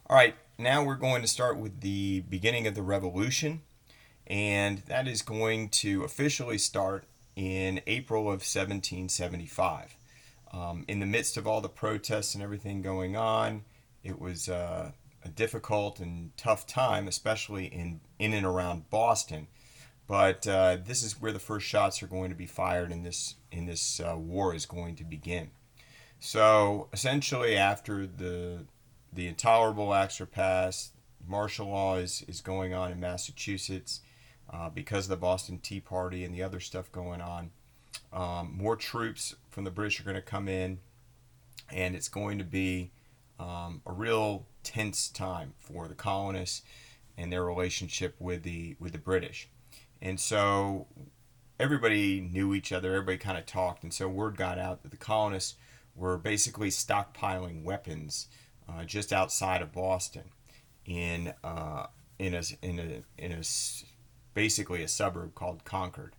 All right, now we're going to start with the beginning of the revolution, and that is going to officially start in April of 1775. In the midst of all the protests and everything going on, it was a difficult and tough time, especially in and around Boston. But this is where the first shots are going to be fired, and this war is going to begin. So essentially, after the intolerable acts are passed, martial law is going on in Massachusetts because of the Boston Tea Party and the other stuff going on. More troops from the British are going to come in, and it's going to be a real tense time for the colonists and their relationship with the British. And so everybody knew each other, everybody kind of talked, and so word got out that the colonists were basically stockpiling weapons just outside of Boston in in a basically a suburb called Concord.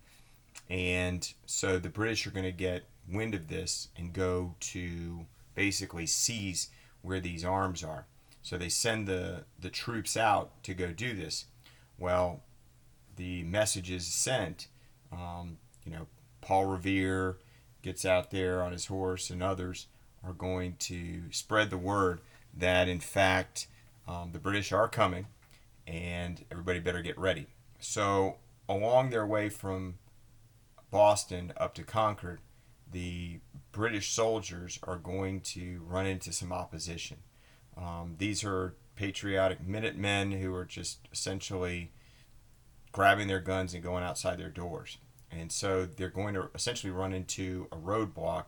And so the British are going to get wind of this and go to basically seize where these arms are. So they send the troops out to go do this. Well, the message is sent. Um, you know, Paul Revere gets out there on his horse, and others are going to spread the word that, in fact, the British are coming, and everybody better get ready. So, along their way from Boston up to Concord, the British soldiers are going to run into some opposition. These are patriotic Minutemen who are just essentially grabbing their guns and going outside their doors. And so they're going to essentially run into a roadblock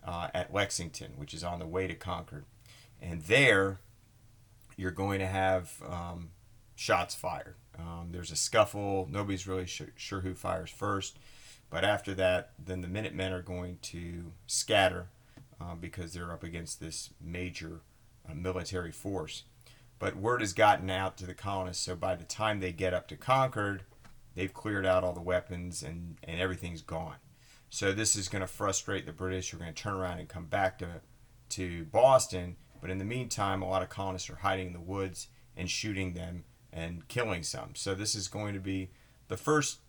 at Lexington, which is on the way to Concord. And there, you're going to have shots fired. There's a scuffle. Nobody's really sure who fires first. But after that, then the Minutemen are going to scatter because they're up against this major military force. But word has gotten out to the colonists, so by the time they get up to Concord, they've cleared out all the weapons and everything's gone. So this is going to frustrate the British. Who are going to turn around and come back to Boston. But in the meantime, a lot of colonists are hiding in the woods and shooting them and killing some. So this is going to be the first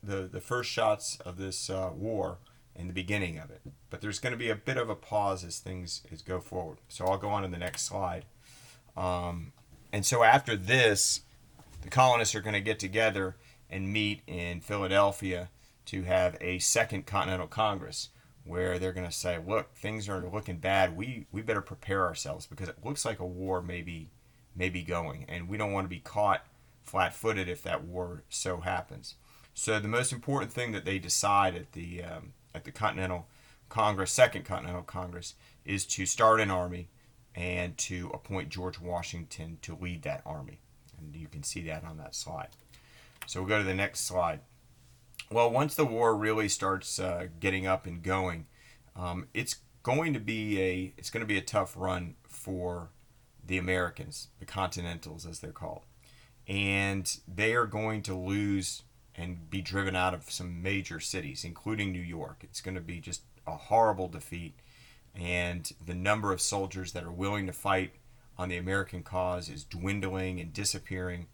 the first shots of this war and the beginning of it. But there's going to be a bit of a pause as things go forward. So I'll go on to the next slide. And so after this, the colonists are going to get together and meet in Philadelphia to have a second Continental Congress where they're going to say, look, things are looking bad. We better prepare ourselves because it looks like a war may be going, and we don't want to be caught flat-footed if that war so happens. So the most important thing that they decide at the Continental Congress, Second Continental Congress, is to start an army and to appoint George Washington to lead that army. And you can see that on that slide. So we'll go to the next slide. Well, once the war really starts getting up and going, it's going to be a tough run for the Americans, the Continentals as they're called, and they are going to lose and be driven out of some major cities, including New York. It's going to be just a horrible defeat, and the number of soldiers that are willing to fight on the American cause is dwindling and disappearing.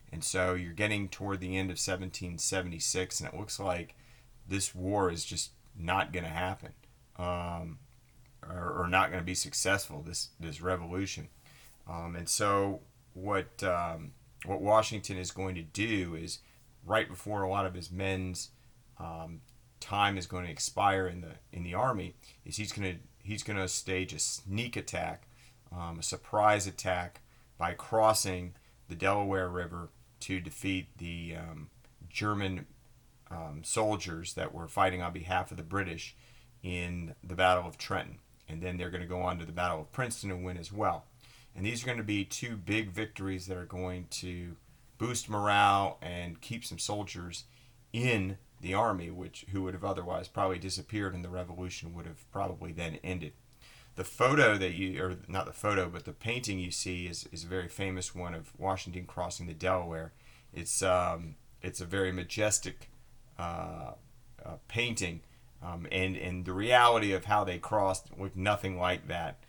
And so you're getting toward the end of 1776, and it looks like this war is just not going to happen, or not going to be successful. This revolution, and so what Washington is going to do is right before a lot of his men's time is going to expire in the army, is he's going to stage a sneak attack, a surprise attack by crossing the Delaware River to defeat the German soldiers that were fighting on behalf of the British in the Battle of Trenton. And then they're going to go on to the Battle of Princeton and win as well. And these are going to be two big victories that are going to boost morale and keep some soldiers in the army, who would have otherwise probably disappeared, and the revolution would have probably then ended. The photo that or not the photo, but the painting you see is a very famous one of Washington crossing the Delaware. It's a very majestic painting, and the reality of how they crossed looked nothing like that.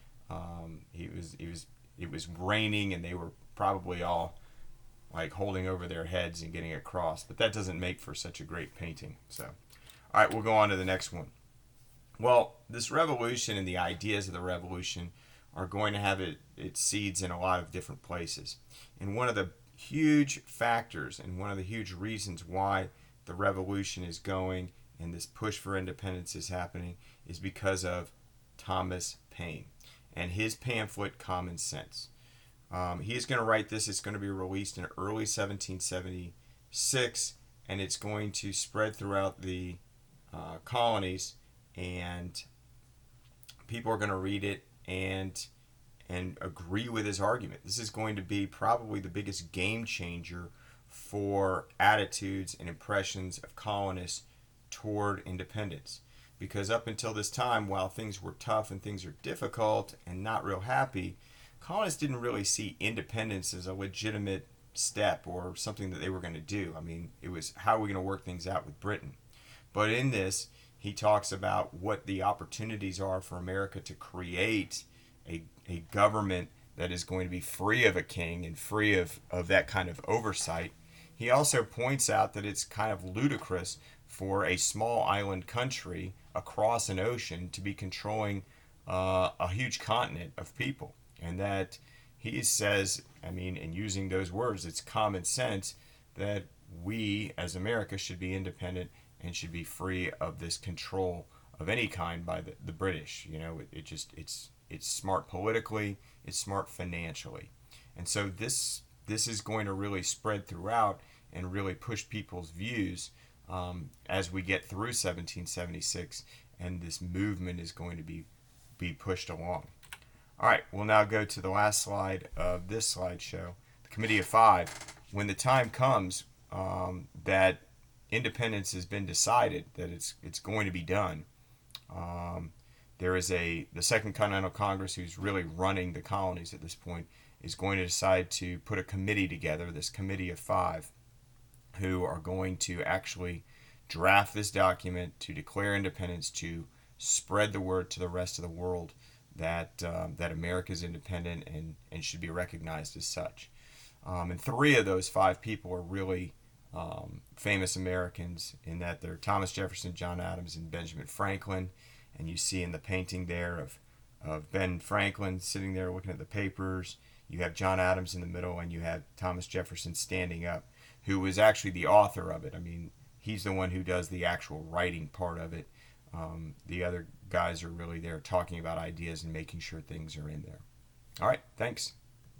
He was it was raining and they were probably all like holding over their heads and getting across. But that doesn't make for such a great painting. So, all right, we'll go on to the next one. Well, this revolution and the ideas of the revolution are going to have its seeds in a lot of different places. And one of the huge factors and one of the huge reasons why the revolution is going and this push for independence is happening is because of Thomas Paine and his pamphlet Common Sense. He is going to write this. It's going to be released in early 1776, and it's going to spread throughout the colonies, and people are going to read it and agree with his argument. This is going to be probably the biggest game changer for attitudes and impressions of colonists toward independence. Because up until this time, while things were tough and things are difficult and not real happy, colonists didn't really see independence as a legitimate step or something that they were going to do. I mean, it was how are we going to work things out with Britain. But in this, he talks about what the opportunities are for America to create a government that is going to be free of a king and free of that kind of oversight. He also points out that it's kind of ludicrous for a small island country across an ocean to be controlling a huge continent of people. And that he says, I mean, and using those words, it's common sense that we as America should be independent and should be free of this control of any kind by the British. You know, it's smart politically, it's smart financially. And so this is going to really spread throughout and really push people's views as we get through 1776, and this movement is going to be pushed along. All right, we'll now go to the last slide of this slideshow, the Committee of Five. When the time comes that independence has been decided, that it's going to be done, there is the Second Continental Congress, who's really running the colonies at this point, is going to decide to put a committee together, this Committee of Five, who are going to actually draft this document to declare independence, to spread the word to the rest of the world that America is independent and should be recognized as such. And three of those five people are really famous Americans in that they're Thomas Jefferson, John Adams, and Benjamin Franklin. And you see in the painting there of Ben Franklin sitting there looking at the papers. You have John Adams in the middle, and you have Thomas Jefferson standing up, who was actually the author of it. I mean, he's the one who does the actual writing part of it. The other guys are really there talking about ideas and making sure things are in there. All right, thanks.